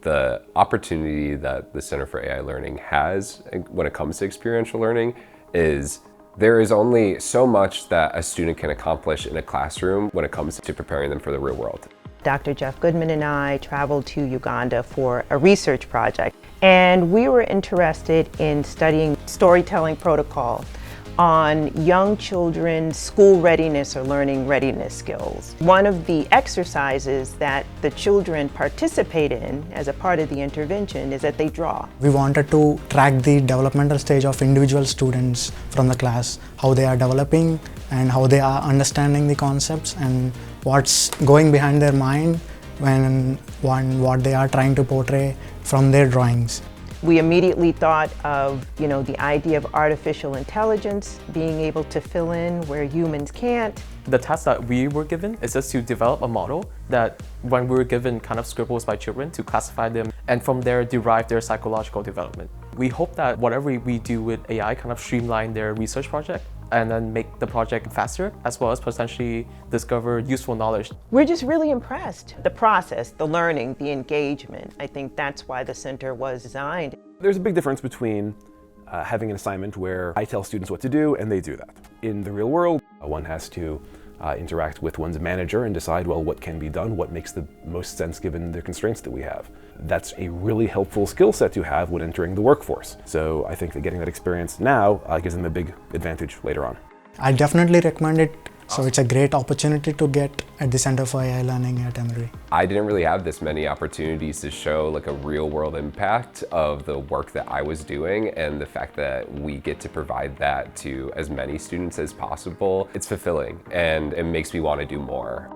the opportunity that the Center for AI Learning has when it comes to experiential learning is there is only so much that a student can accomplish in a classroom when it comes to preparing them for the real world. Dr. Jeff Goodman and I traveled to Uganda for a research project, and we were interested in studying storytelling protocol on young children's school readiness or learning readiness skills. One of the exercises that the children participate in as a part of the intervention is that they draw. We wanted to track the developmental stage of individual students from the class, how they are developing and how they are understanding the concepts and what's going behind their mind when what they are trying to portray from their drawings. We immediately thought of, the idea of artificial intelligence being able to fill in where humans can't. The task that we were given is just to develop a model that when we were given kind of scribbles by children to classify them and from there derive their psychological development. We hope that whatever we do with AI kind of streamline their research project and then make the project faster, as well as potentially discover useful knowledge. We're just really impressed. The process, the learning, the engagement, I think that's why the center was designed. There's a big difference between having an assignment where I tell students what to do and they do that. In the real world, one has to interact with one's manager and decide, well, what can be done, what makes the most sense given the constraints that we have. That's a really helpful skill set to have when entering the workforce. So I think that getting that experience now gives them a big advantage later on. I definitely recommend it. So it's a great opportunity to get at the Center for AI Learning at Emory. I didn't really have this many opportunities to show like a real world impact of the work that I was doing, and the fact that we get to provide that to as many students as possible, it's fulfilling and it makes me want to do more.